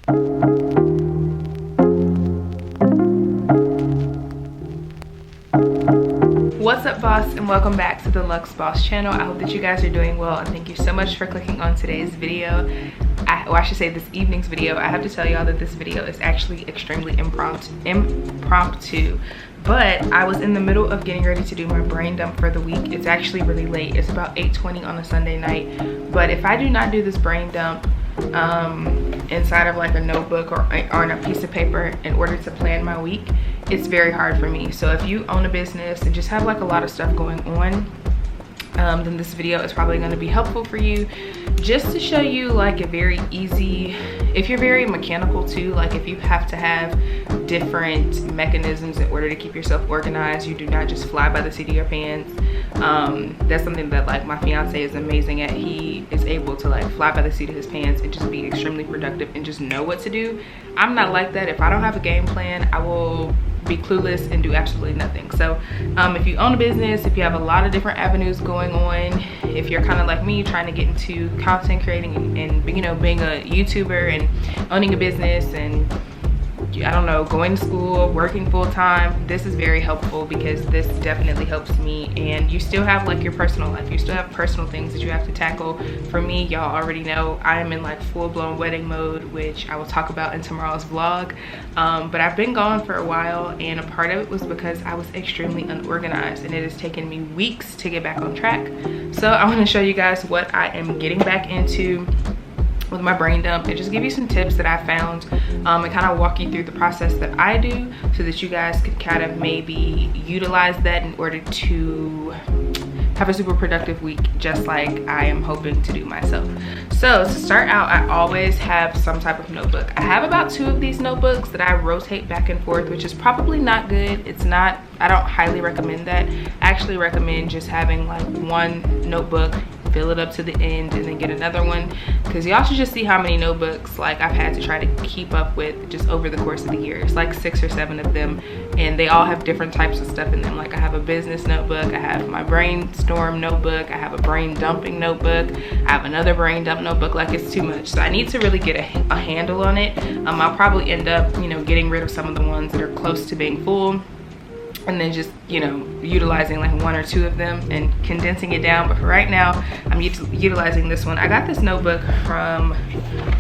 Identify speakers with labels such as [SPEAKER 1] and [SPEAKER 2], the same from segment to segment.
[SPEAKER 1] What's up, boss, and welcome back to the Luxe Boss Channel. I hope that you guys are doing well, and thank you so much for clicking on today's video. I should say this evening's video. I have to tell y'all that this video is actually extremely impromptu, but I was in the middle of getting ready to do my brain dump for the week. It's actually really late. It's about 8:20 on a Sunday night, but if I do not do this brain dump inside of like a notebook or on a piece of paper in order to plan my week, it's very hard for me. So if you own a business and just have like a lot of stuff going on, then this video is probably going to be helpful for you, just to show you like a very easy, if you're very mechanical too, like if you have to have different mechanisms in order to keep yourself organized, you do not just fly by the seat of your pants. That's something that like my fiance is amazing at. He is able to like fly by the seat of his pants and just be extremely productive and just know what to do. I'm not like that. If I don't have a game plan, I will be clueless and do absolutely nothing. So if you own a business, if you have a lot of different avenues going on, if you're kind of like me trying to get into content creating and you know, being a YouTuber and owning a business and I don't know, going to school, working full-time, this is very helpful because this definitely helps me. And you still have like your personal life, you still have personal things that you have to tackle. For me, y'all already know I am in like full-blown wedding mode, which I will talk about in tomorrow's vlog. But I've been gone for a while, and a part of it was because I was extremely unorganized, and it has taken me weeks to get back on track. So I want to show you guys what I am getting back into with my brain dump and just give you some tips that I found, and kind of walk you through the process that I do so that you guys could kind of maybe utilize that in order to have a super productive week, just like I am hoping to do myself. So to start out, I always have some type of notebook. I have about 2 of these notebooks that I rotate back and forth, which is probably not good. It's not, I don't highly recommend that. I actually recommend just having like one notebook, fill it up to the end, and then get another one, because y'all should just see how many notebooks like I've had to try to keep up with just over the course of the year. It's like 6 or 7 of them, and they all have different types of stuff in them. Like I have a business notebook, I have my brainstorm notebook, I have a brain dumping notebook, I have another brain dump notebook. Like it's too much, so I need to really get a handle on it. I'll probably end up, you know, getting rid of some of the ones that are close to being full, and then just, you know, utilizing like 1 or 2 of them and condensing it down. But for right now, I'm utilizing this one. I got this notebook from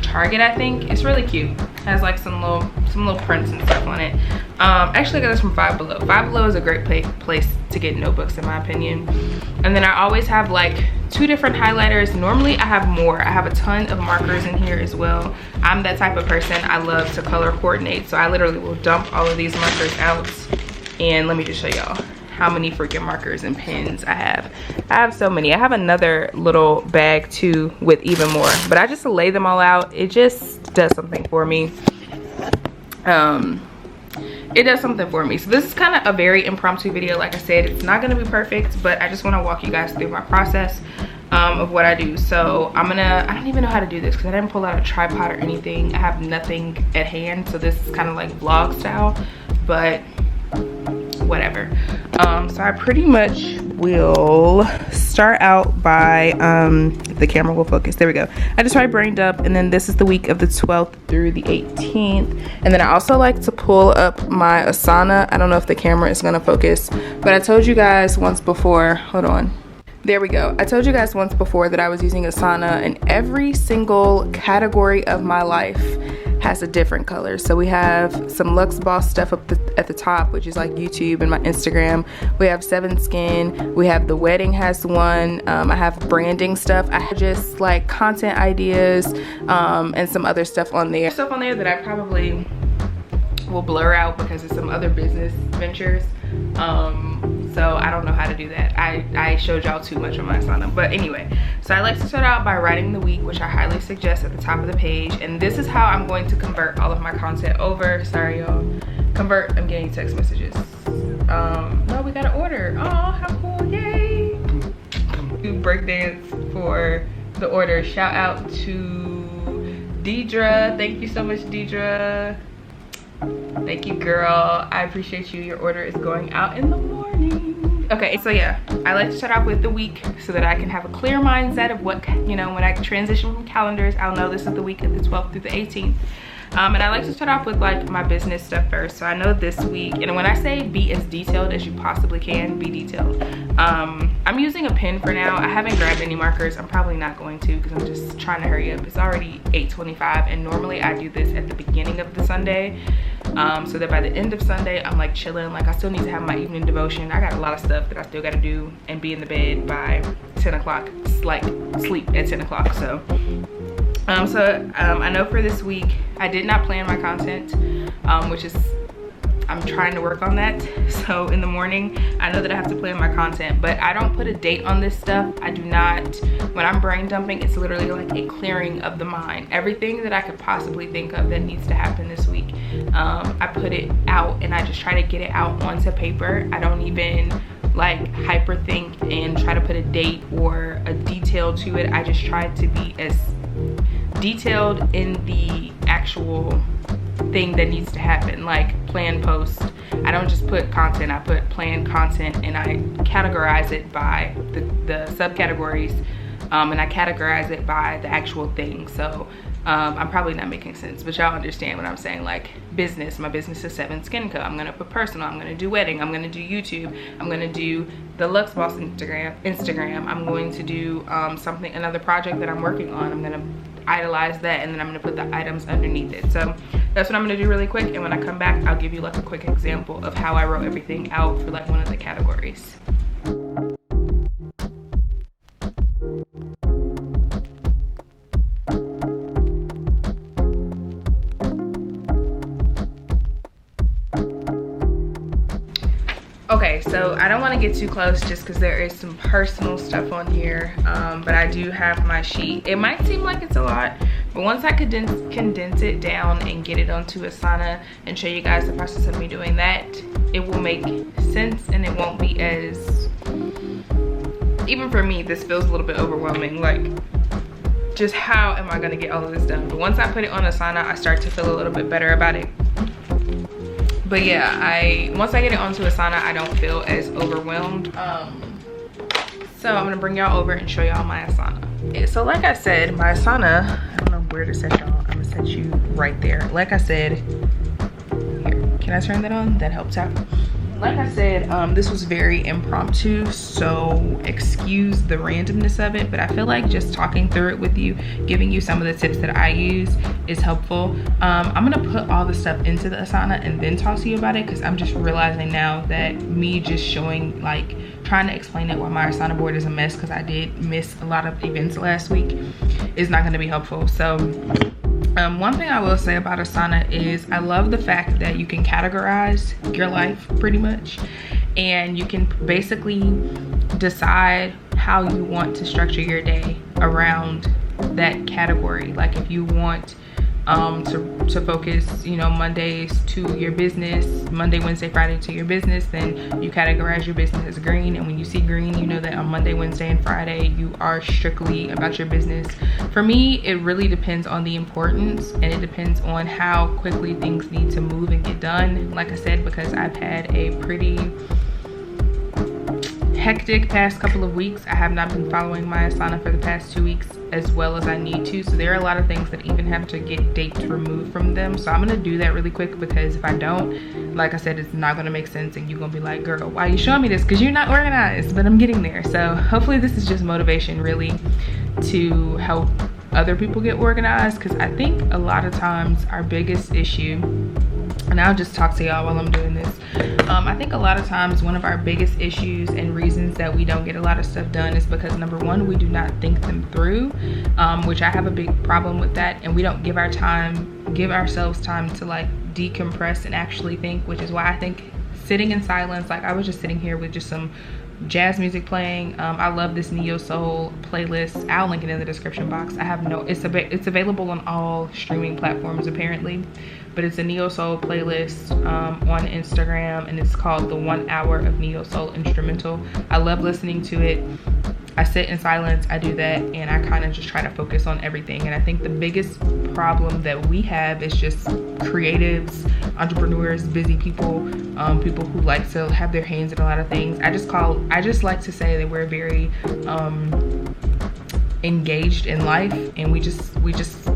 [SPEAKER 1] Target, I think. It's really cute. It has like some little prints and stuff on it. Actually, I got this from Five Below. Five Below is a great place to get notebooks, in my opinion. And then I always have like 2 different highlighters. Normally I have more. I have a ton of markers in here as well. I'm that type of person. I love to color coordinate, so I literally will dump all of these markers out. And let me just show y'all how many freaking markers and pens I have. I have so many. I have another little bag too with even more, but I just lay them all out. It just does something for me. It does something for me. So this is kind of a very impromptu video. Like I said, it's not going to be perfect, but I just want to walk you guys through my process of what I do. So I don't even know how to do this because I didn't pull out a tripod or anything. I have nothing at hand, so this is kind of like vlog style, but whatever. So I pretty much will start out by if the camera will focus, there we go. I just tried brain dump, and then this is the week of the 12th through the 18th. And then I also like to pull up my Asana. I don't know if the camera is going to focus, but I told you guys once before, hold on, there we go. I told you guys once before that I was using Asana, and every single category of my life has a different color. So we have some Luxe Boss stuff up at the top, which is like YouTube and my Instagram. We have 7 Skin. We have the wedding has one. I have branding stuff. I have just like content ideas and some other stuff on there. Stuff on there that I probably will blur out because it's some other business ventures. So I don't know how to do that. I showed y'all too much on my Asana. But anyway, so I like to start out by writing the week, which I highly suggest at the top of the page. And this is how I'm going to convert all of my content over. Sorry, y'all. Convert, I'm getting text messages. No, we got an order. Oh, how cool, yay. Do breakdance for the order. Shout out to Deidre. Thank you so much, Deidre. Thank you, girl. I appreciate you. Your order is going out in the morning. Okay, so yeah, I like to start off with the week so that I can have a clear mindset of what, you know, when I transition from calendars, I'll know this is the week of the 12th through the 18th. And I like to start off with like my business stuff first. So I know this week, and when I say be as detailed as you possibly can, be detailed. I'm using a pen for now. I haven't grabbed any markers. I'm probably not going to because I'm just trying to hurry up. It's already 8:25, and normally I do this at the beginning of the Sunday, so that by the end of Sunday I'm like chilling. Like I still need to have my evening devotion. I got a lot of stuff that I still got to do and be in the bed by 10 o'clock, like sleep at 10 o'clock. So I know for this week I did not plan my content, which is, I'm trying to work on that. So in the morning I know that I have to plan my content, but I don't put a date on this stuff. I do not. When I'm brain dumping, it's literally like a clearing of the mind. Everything that I could possibly think of that needs to happen this week, I put it out and I just try to get it out onto paper. I don't even like hyperthink and try to put a date or a detail to it. I just try to be as detailed in the actual thing that needs to happen, like plan post. I don't just put content, I put planned content, and I categorize it by the subcategories, and I categorize it by the actual thing. So I'm probably not making sense, but y'all understand what I'm saying. Like business, my business is 7 Skin Co. I'm gonna put personal, I'm gonna do wedding, I'm gonna do YouTube, I'm gonna do the Luxe Boss Instagram, I'm going to do another project that I'm working on. I'm gonna idolize that, and then I'm gonna put the items underneath it. So that's what I'm gonna do really quick, and when I come back I'll give you like a quick example of how I wrote everything out for like one of the categories. Okay, so I don't want to get too close just because there is some personal stuff on here, but I do have my sheet. It might seem like it's a lot, but once I condense it down and get it onto Asana and show you guys the process of me doing that, it will make sense, and it won't be as, even for me, this feels a little bit overwhelming. Like, just how am I going to get all of this done? But once I put it on Asana, I start to feel a little bit better about it. But yeah, once I get it onto Asana, I don't feel as overwhelmed. So I'm gonna bring y'all over and show y'all my Asana. Yeah, so like I said, my Asana, I don't know where to set y'all. I'm gonna set you right there. Like I said, here, can I turn that on? That helps out. Like I said, this was very impromptu, so excuse the randomness of it, but I feel like just talking through it with you, giving you some of the tips that I use is helpful. I'm gonna put all the stuff into the Asana and then talk to you about it, because I'm just realizing now that me just showing, like, trying to explain it while my Asana board is a mess, because I did miss a lot of events last week, is not gonna be helpful. So one thing I will say about Asana is I love the fact that you can categorize your life pretty much, and you can basically decide how you want to structure your day around that category. Like if you want to focus, you know, Mondays to your business, Monday, Wednesday, Friday to your business, then you categorize your business as green. And when you see green, you know that on Monday, Wednesday, and Friday, you are strictly about your business. For me, it really depends on the importance, and it depends on how quickly things need to move and get done. Like I said, because I've had a pretty hectic past couple of weeks, I have not been following my Asana for the past 2 weeks as well as I need to. So there are a lot of things that even have to get dates removed from them. So I'm gonna do that really quick, because if I don't, like I said, it's not gonna make sense, and you're gonna be like, girl, why are you showing me this? Because you're not organized. But I'm getting there. So hopefully this is just motivation really to help other people get organized, because I think a lot of times our biggest issue, and I'll just talk to y'all while I'm doing this, I think a lot of times one of our biggest issues and reasons that we don't get a lot of stuff done is because, number one, we do not think them through, which I have a big problem with that, and we don't give ourselves time to like decompress and actually think, which is why I think sitting in silence, like I was just sitting here with just some jazz music playing. I love this neo soul playlist. I'll link it in the description box. It's available on all streaming platforms apparently, but it's a neo soul playlist on Instagram, and it's called the 1 Hour of Neo Soul Instrumental. I love listening to it. I sit in silence, I do that, and I kind of just try to focus on everything. And I think the biggest problem that we have is just creatives, entrepreneurs, busy people, people who like to have their hands in a lot of things. I just like to say that we're very engaged in life, and we just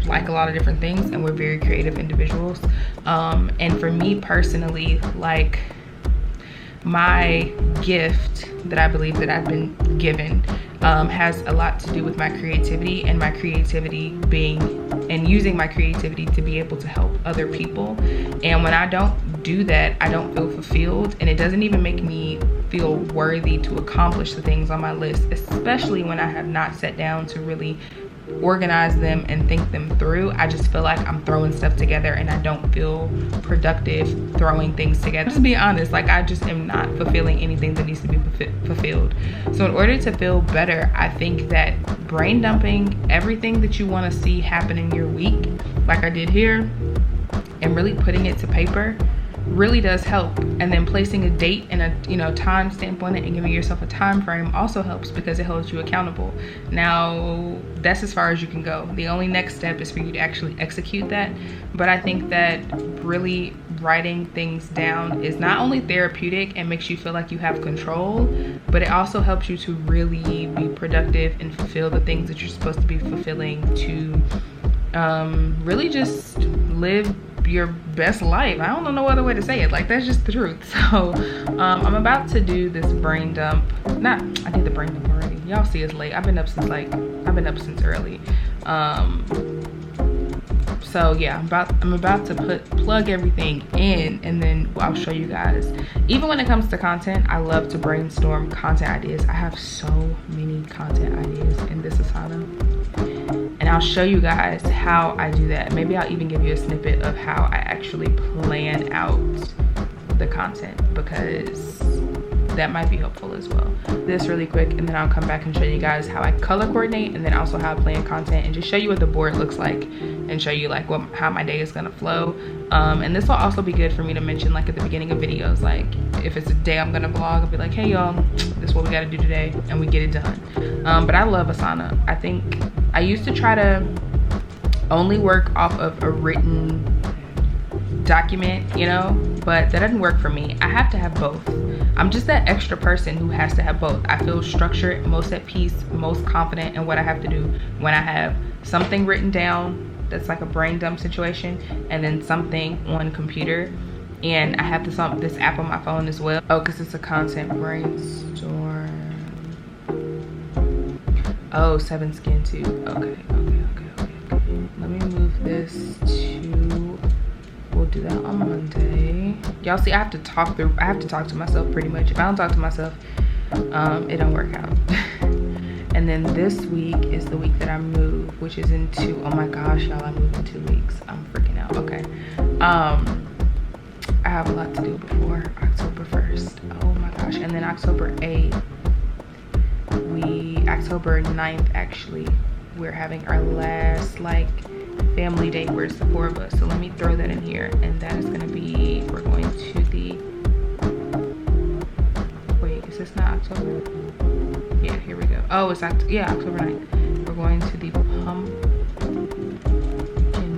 [SPEAKER 1] like a lot of different things, and we're very creative individuals. And for me personally, like, my gift that I believe that I've been given has a lot to do with my creativity, and my creativity using my creativity to be able to help other people. And when I don't do that, I don't feel fulfilled, and it doesn't even make me feel worthy to accomplish the things on my list, especially when I have not sat down to really organize them and think them through. I just feel like I'm throwing stuff together, and I don't feel productive throwing things together. To be honest, like, I just am not fulfilling anything that needs to be fulfilled. So in order to feel better, I think that brain dumping everything that you want to see happen in your week, like I did here, and really putting it to paper really does help. And then placing a date and a time stamp on it and giving yourself a time frame also helps, because it holds you accountable. Now, that's as far as you can go. The only next step is for you to actually execute that. But I think that really writing things down is not only therapeutic and makes you feel like you have control, but it also helps you to really be productive and fulfill the things that you're supposed to be fulfilling, to really just live your best life. I don't know no other way to say it. Like, that's just the truth. So I'm about to do this brain dump. I did the brain dump already. Y'all see it's late. I've been up since early. So yeah, I'm about to plug everything in, and then I'll show you guys. Even when it comes to content, I love to brainstorm content ideas. I have so many content ideas in this Asana, and I'll show you guys how I do that. Maybe I'll even give you a snippet of how I actually plan out the content, because that might be helpful as well. This really quick, and then I'll come back and show you guys how I color coordinate, and then also how I plan content, and just show you what the board looks like, and show you like how my day is gonna flow. And this will also be good for me to mention, like, at the beginning of videos. Like, if it's a day I'm gonna vlog, I'll be like, hey y'all, this is what we gotta do today, and we get it done. But I love Asana. I think I used to try to only work off of a written document, but that doesn't work for me. I have to have both. I'm just that extra person who has to have both. I feel structured, most at peace, most confident in what I have to do when I have something written down that's like a brain dump situation, and then something on computer, and I have this app on my phone as well. Oh, because it's a content brainstorm. Oh, 7 skin too. Okay. Let me move this to, we'll do that on Monday. Y'all see, I have to talk to myself pretty much. If I don't talk to myself, it don't work out. And then this week is the week that I move, which is in oh my gosh, y'all, I moved in 2 weeks. I'm freaking out. Okay. I have a lot to do before October 1st. Oh my gosh. And then October 8th, October 9th, actually, we're having our last, like, family day where it's the 4 of us. So let me throw that in here, and that is gonna be, we're going to the, wait, is this not October? Yeah, here we go. Oh, it's October 9th. We're going to the pumpkin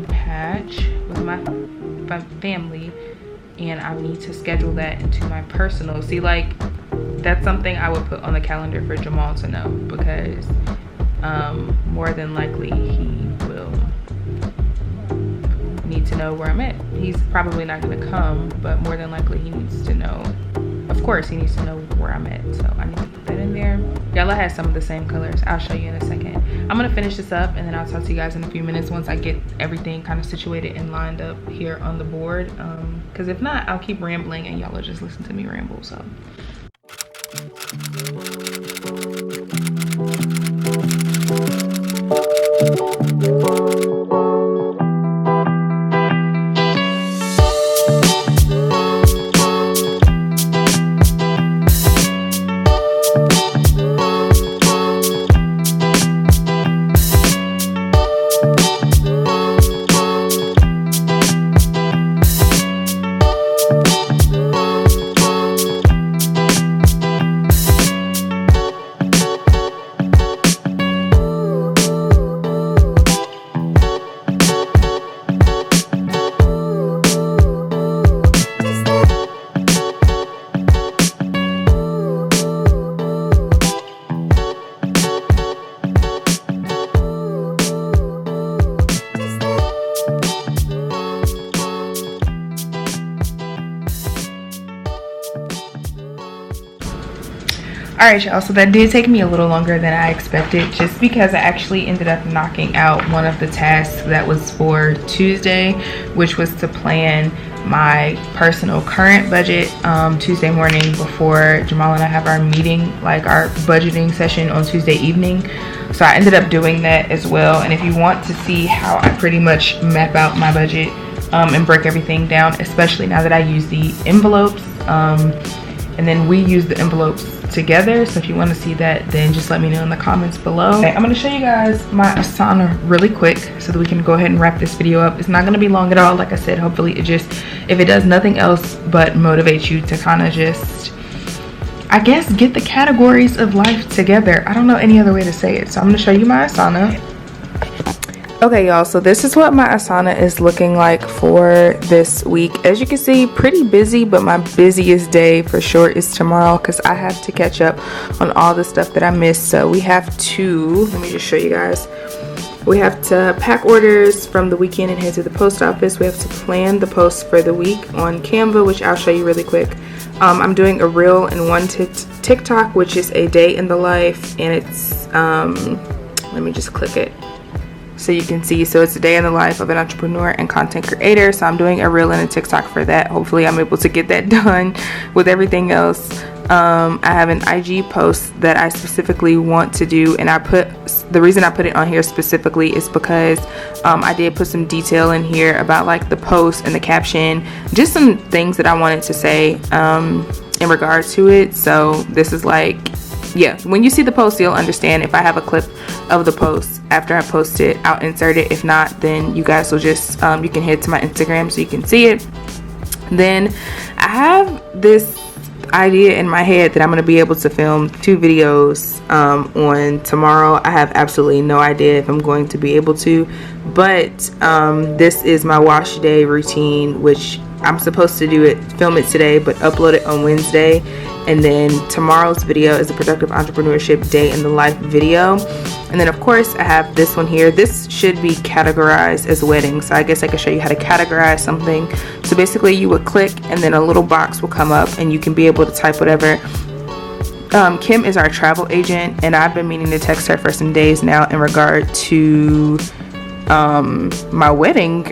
[SPEAKER 1] patch with my family, and I need to schedule that into my personal. See, like, that's something I would put on the calendar for Jamal to know, because more than likely he will need to know where I'm at. He's probably not gonna come, but more than likely he needs to know. Of course, he needs to know where I'm at, so I need to put that in there. Y'all, I had some of the same colors. I'll show you in a second. I'm gonna finish this up, and then I'll talk to you guys in a few minutes once I get everything kind of situated and lined up here on the board. Because if not, I'll keep rambling, and y'all will just listen to me ramble. So. Alright y'all, so that did take me a little longer than I expected, just because I actually ended up knocking out one of the tasks that was for Tuesday, which was to plan my personal current budget Tuesday morning before Jamal and I have our meeting, like our budgeting session on Tuesday evening. So I ended up doing that as well. And if you want to see how I pretty much map out my budget and break everything down, especially now that I use the envelopes, and then we use the envelopes together, so if you want to see that, then just let me know in the comments below. Okay, I'm going to show you guys my Asana really quick so that we can go ahead and wrap this video up. It's not going to be long at all. Like I said, hopefully it just, if it does nothing else but motivate you to kind of just, I guess, get the categories of life together. I don't know any other way to say it. So I'm going to show you my Asana. Okay y'all, so this is what my Asana is looking like for this week. As you can see, pretty busy, but my busiest day for sure is tomorrow because I have to catch up on all the stuff that I missed. So we have to, let me just show you guys. We have to pack orders from the weekend and head to the post office. We have to plan the posts for the week on Canva, which I'll show you really quick. I'm doing a reel and one TikTok, which is a day in the life, and it's, let me just click it so you can see. So it's a day in the life of an entrepreneur and content creator. So I'm doing a reel and a TikTok for that. Hopefully I'm able to get that done with everything else. I have an IG post that I specifically want to do, and the reason I put it on here specifically is because I did put some detail in here about like the post and the caption, just some things that I wanted to say in regards to it. So this is like, yeah, when you see the post, you'll understand. If I have a clip of the post after I post it, I'll insert it. If not, then you guys will just, you can head to my Instagram so you can see it. Then I have this idea in my head that I'm going to be able to film 2 videos on tomorrow. I have absolutely no idea if I'm going to be able to, but this is my wash day routine, which I'm supposed to film it today, but upload it on Wednesday. And then tomorrow's video is a productive entrepreneurship day in the life video. And then of course I have this one here. This should be categorized as weddings. So I guess I can show you how to categorize something. So basically you would click and then a little box will come up and you can be able to type whatever. Kim is our travel agent, and I've been meaning to text her for some days now in regard to my wedding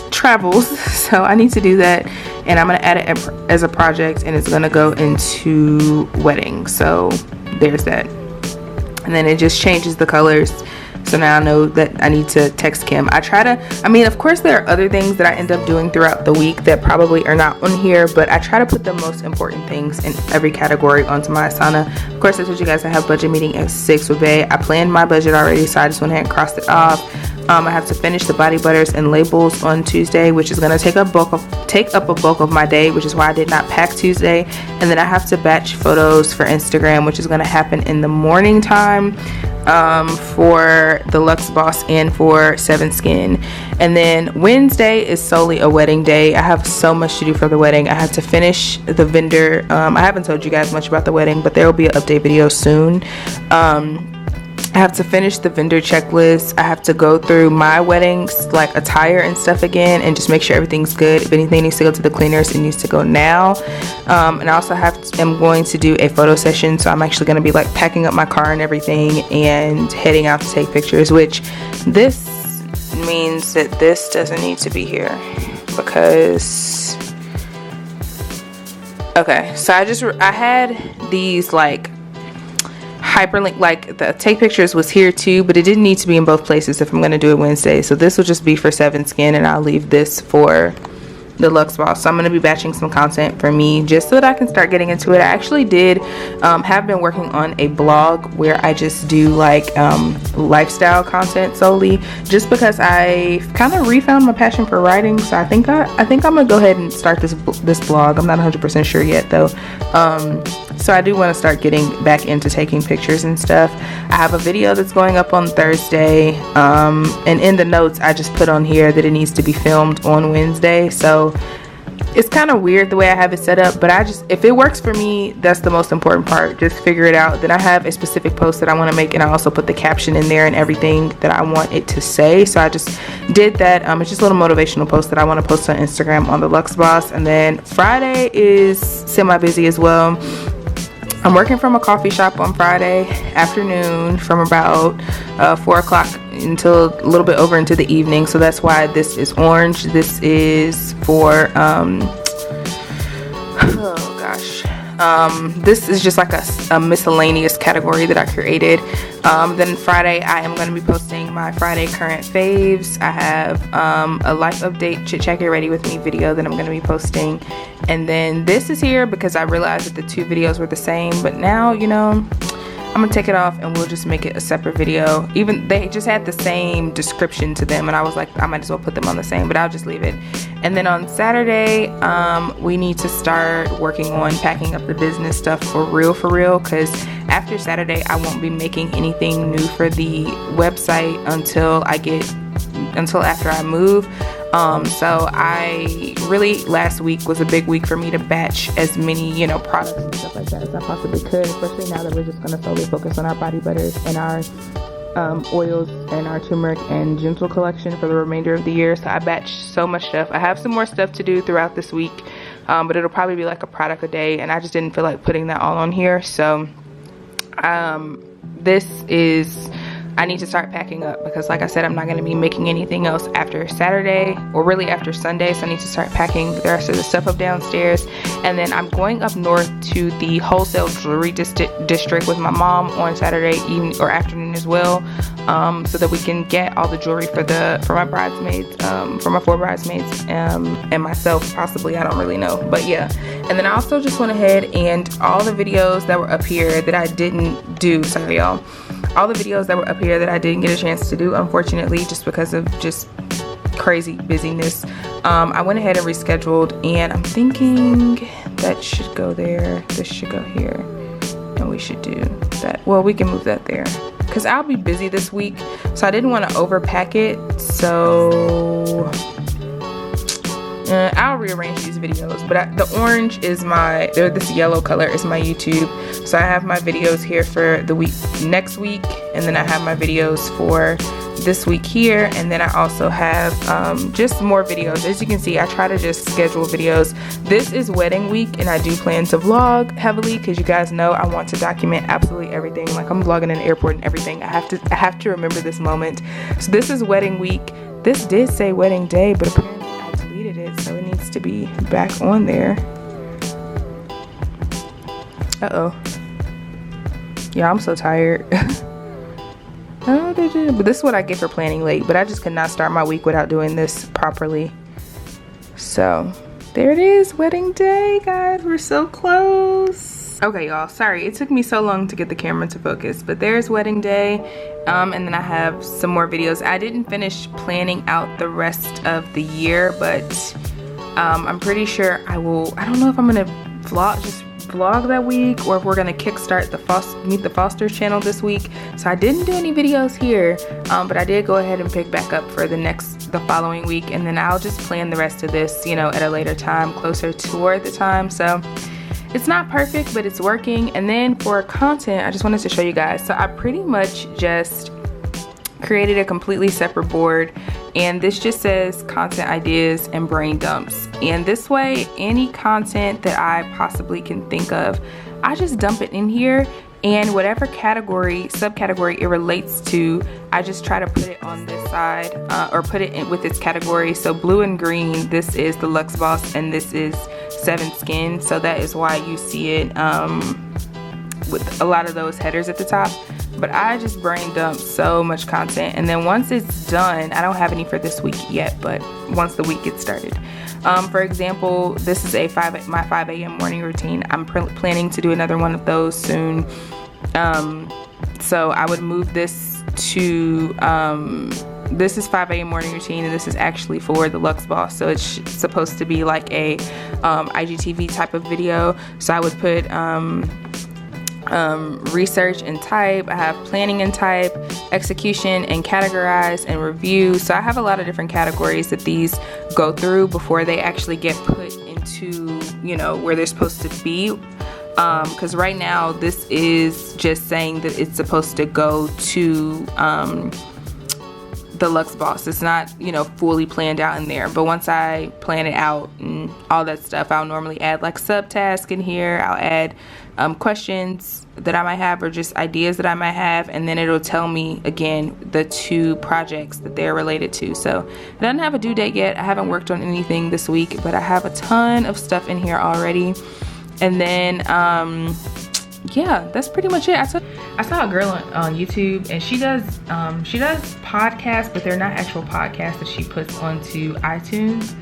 [SPEAKER 1] travels. So I need to do that, and I'm gonna add it as a project, and it's gonna go into wedding. So there's that, and then it just changes the colors. So now I know that I need to text Kim. I mean, of course there are other things that I end up doing throughout the week that probably are not on here, but I try to put the most important things in every category onto my Asana. Of course, I told you guys I have budget meeting at 6 with Bae. I planned my budget already, so I just went ahead and crossed it off. I have to finish the body butters and labels on Tuesday, which is going to take up a bulk of my day, which is why I did not pack Tuesday. And then I have to batch photos for Instagram, which is going to happen in the morning time for the Luxe Boss and for 7 Skin. And then Wednesday is solely a wedding day. I have so much to do for the wedding. I have to finish the vendor. I haven't told you guys much about the wedding, but there will be an update video soon. I have to finish the vendor checklist. I have to go through my wedding's like attire and stuff again and just make sure everything's good. If anything needs to go to the cleaners, it needs to go now. And I also am going to do a photo session, so I'm actually going to be like packing up my car and everything and heading out to take pictures, which this means that this doesn't need to be here because, okay, so I had these like hyperlink, like the take pictures was here too, but it didn't need to be in both places if I'm going to do it Wednesday. So this will just be for 7 Skin, and I'll leave this for the Luxe Boss. So I'm going to be batching some content for me just so that I can start getting into it. I actually have been working on a blog where I just do like lifestyle content solely, just because I kind of refound my passion for writing. So I think I'm gonna go ahead and start this blog. I'm not 100% sure yet though. So I do want to start getting back into taking pictures and stuff. I have a video that's going up on Thursday, and in the notes I just put on here that it needs to be filmed on Wednesday. So it's kind of weird the way I have it set up, but if it works for me, that's the most important part. Just figure it out. Then I have a specific post that I want to make, and I also put the caption in there and everything that I want it to say. So I just did that. It's just a little motivational post that I want to post on Instagram on the Luxe Boss. And then Friday is semi busy as well. I'm working from a coffee shop on Friday afternoon from about 4 o'clock until a little bit over into the evening. So that's why this is orange. This is for oh gosh, this is just like a miscellaneous category that I created. Then Friday I am going to be posting my Friday current faves. I have a life update, chit chat get ready with me video that I'm going to be posting, and then this is here because I realized that the two videos were the same, but now, you know, I'm gonna take it off and we'll just make it a separate video. Even they just had the same description to them, and I was like, I might as well put them on the same, but I'll just leave it. And then on Saturday, we need to start working on packing up the business stuff for real, because after Saturday I won't be making anything new for the website until after I move. So I really, last week was a big week for me to batch as many, you know, products and stuff like that as I possibly could, especially now that we're just going to solely focus on our body butters and our oils and our turmeric and gentle collection for the remainder of the year. So I batched so much stuff. I have some more stuff to do throughout this week, but it'll probably be like a product a day, and I just didn't feel like putting that all on here. So I need to start packing up because, like I said, I'm not going to be making anything else after Saturday, or really after Sunday. So I need to start packing the rest of the stuff up downstairs. And then I'm going up north to the wholesale jewelry district with my mom on Saturday evening or afternoon as well, so that we can get all the jewelry for my bridesmaids, for my 4 bridesmaids, and myself possibly. I don't really know, but yeah. And then I also just went ahead and all the videos that were up here that I didn't do, sorry y'all, all the videos that were up here that I didn't get a chance to do, unfortunately, just because of just crazy busyness, I went ahead and rescheduled, and I'm thinking that should go there, this should go here, and we should do that. Well, we can move that there because I'll be busy this week, so I didn't want to overpack it. So I'll rearrange these videos, but the orange is this yellow color is my YouTube. So I have my videos here for the next week, and then I have my videos for this week here, and then I also have just more videos. As you can see, I try to just schedule videos. This is wedding week, and I do plan to vlog heavily because you guys know I want to document absolutely everything. Like, I'm vlogging in the airport and everything. I have to remember this moment. So this is wedding week. This did say wedding day, but apparently I deleted it, so it needs to be back on there. Uh-oh. Yeah, I'm so tired. Oh, but this is what I get for planning late, but I just could not start my week without doing this properly. So there it is, wedding day, guys. We're so close. Okay, y'all, sorry it took me so long to get the camera to focus, but there's wedding day. And then I have some more videos. I didn't finish planning out the rest of the year, but I'm pretty sure I don't know if I'm gonna vlog that week, or if we're gonna kickstart the Meet the Fosters channel this week. So I didn't do any videos here, but I did go ahead and pick back up for the following week, and then I'll just plan the rest of this, you know, at a later time, closer toward the time. So it's not perfect, but it's working. And then for content, I just wanted to show you guys. So I pretty much just created a completely separate board, and this just says content ideas and brain dumps. And this way, any content that I possibly can think of, I just dump it in here, and whatever category, subcategory it relates to, I just try to put it on this side, or put it in with its category. So blue and green, this is the Luxe Boss, and this is 7 Skin. So that is why you see it with a lot of those headers at the top. But I just brain dump so much content, and then once it's done, I don't have any for this week yet, but once the week gets started, for example, this is my 5 a.m. morning routine. I'm planning to do another one of those soon. So I would move this to this is 5 a.m. morning routine, and this is actually for the Luxe Boss, so it's supposed to be like a IGTV type of video. So I would put research and type, I have planning and type, execution and categorize, and review. So I have a lot of different categories that these go through before they actually get put into, you know, where they're supposed to be. Because right now this is just saying that it's supposed to go to the Luxe Boss. It's not, you know, fully planned out in there, but once I plan it out and all that stuff, I'll normally add like subtasks in here. I'll add questions that I might have, or just ideas that I might have, and then it'll tell me again the 2 projects that they're related to. So I don't have a due date yet. I haven't worked on anything this week, but I have a ton of stuff in here already. And then yeah, that's pretty much it. I saw a girl on YouTube, and she does podcasts, but they're not actual podcasts that she puts onto iTunes.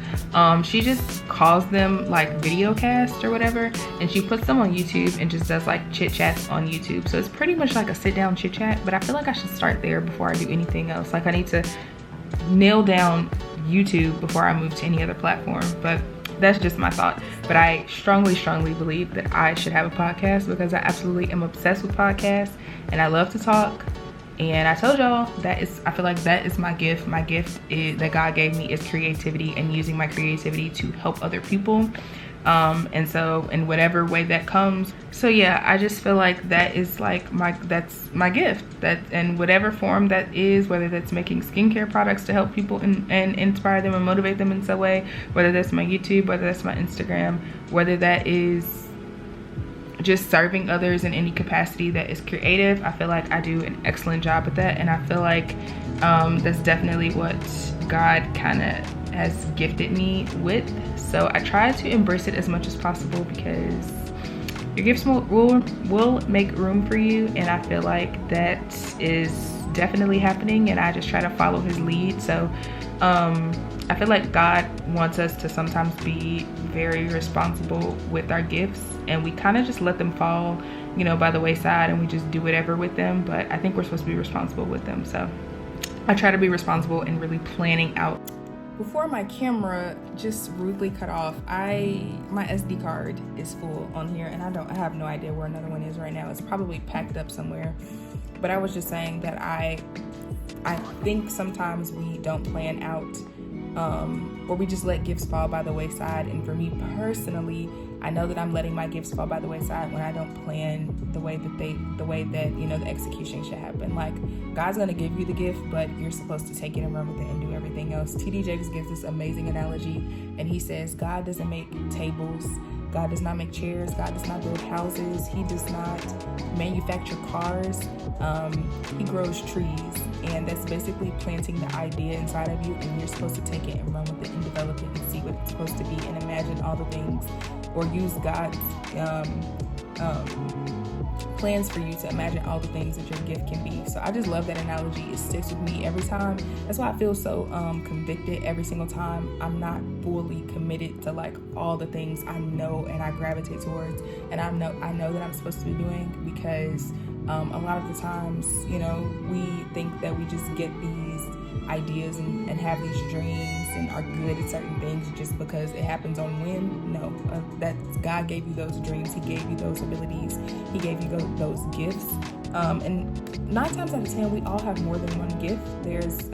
[SPEAKER 1] She just calls them like video casts or whatever, and she puts them on YouTube and just does like chit chats on YouTube. So it's pretty much like a sit down chit chat, but I feel like I should start there before I do anything else. Like I need to nail down YouTube before I move to any other platform. But that's just my thought. But I strongly believe that I should have a podcast, because I absolutely am obsessed with podcasts and I love to talk. And I told y'all I feel like that is my gift. My gift is that God gave me is creativity, and using my creativity to help other people. And so in whatever way that comes. So yeah, I just feel like that is like that's my gift. That in whatever form that is, whether that's making skincare products to help people and inspire them and motivate them in some way, whether that's my YouTube, whether that's my Instagram, whether that is just serving others in any capacity that is creative. I feel like I do an excellent job at that, and I feel like that's definitely what God kind of has gifted me with. So I try to embrace it as much as possible, because your gifts will make room for you, and I feel like that is definitely happening, and I just try to follow his lead. So I feel like God wants us to sometimes be very responsible with our gifts, and we kind of just let them fall, you know, by the wayside, and we just do whatever with them. But I think we're supposed to be responsible with them. So I try to be responsible and really planning out. Before my camera just rudely cut off, my SD card is full on here, and I have no idea where another one is right now. It's probably packed up somewhere. But I was just saying that I think sometimes we don't plan out, or we just let gifts fall by the wayside. And for me personally, I know that I'm letting my gifts fall by the wayside when I don't plan the way that you know the execution should happen. Like, God's gonna give you the gift, but you're supposed to take it and run with it and do everything else. TD Jakes gives this amazing analogy, and he says God doesn't make tables, God does not make chairs, God does not build houses, he does not manufacture cars, he grows trees. And that's basically planting the idea inside of you, and you're supposed to take it and run with it and develop it and see what it's supposed to be and imagine all the things, or use God's plans for you to imagine all the things that your gift can be. So I just love that analogy. It sticks with me every time. That's why I feel so convicted every single time I'm not fully committed to like all the things I know and I gravitate towards, and I know that I'm supposed to be doing, because a lot of the times, you know, we think that we just get these ideas and have these dreams and are good at certain things just because it happens on whim. No, that God gave you those dreams, he gave you those abilities, he gave you those gifts, and 9 times out of 10 we all have more than one gift. There's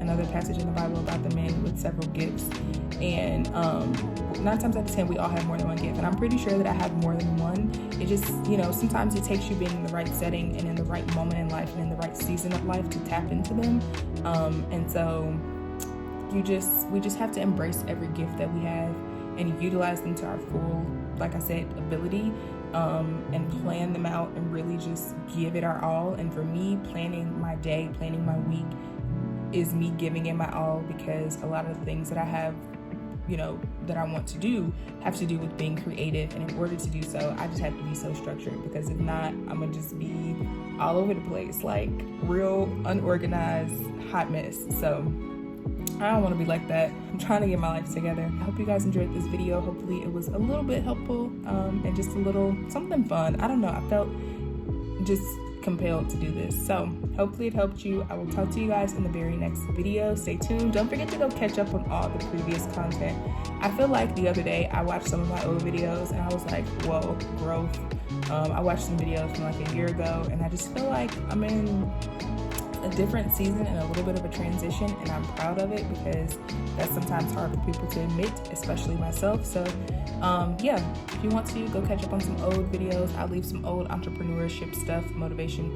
[SPEAKER 1] another passage in the Bible about the man with several gifts, and 9 times out of 10 we all have more than one gift, and I'm pretty sure that I have more than one. It just, you know, sometimes it takes you being in the right setting and in the right moment in life and in the right season of life to tap into them, and so we just have to embrace every gift that we have and utilize them to our full, like I said, ability, and plan them out and really just give it our all. And for me, planning my day, planning my week is me giving it my all, because a lot of the things that I have, you know, that I want to do have to do with being creative, and in order to do so, I just have to be so structured, because if not, I'm gonna just be all over the place, like real unorganized hot mess. So I don't want to be like that. I'm trying to get my life together. I hope you guys enjoyed this video. Hopefully it was a little bit helpful, and just a little something fun. I don't know, I felt just compelled to do this, so hopefully it helped you. I will talk to you guys in the very next video. Stay tuned. Don't forget to go catch up on all the previous content. I feel like the other day I watched some of my old videos and I was like, whoa, growth. I watched some videos from like a year ago, and I just feel like I'm in a different season and a little bit of a transition, and I'm proud of it because that's sometimes hard for people to admit, especially myself. So yeah, if you want to, go catch up on some old videos. I'll leave some old entrepreneurship stuff, motivation,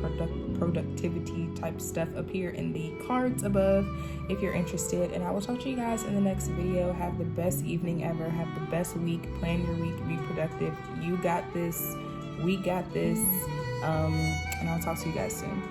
[SPEAKER 1] productivity type stuff up here in the cards above if you're interested. And I will talk to you guys in the next video. Have the best evening ever. Have the best week. Plan your week. Be productive. You got this. We got this. And I'll talk to you guys soon.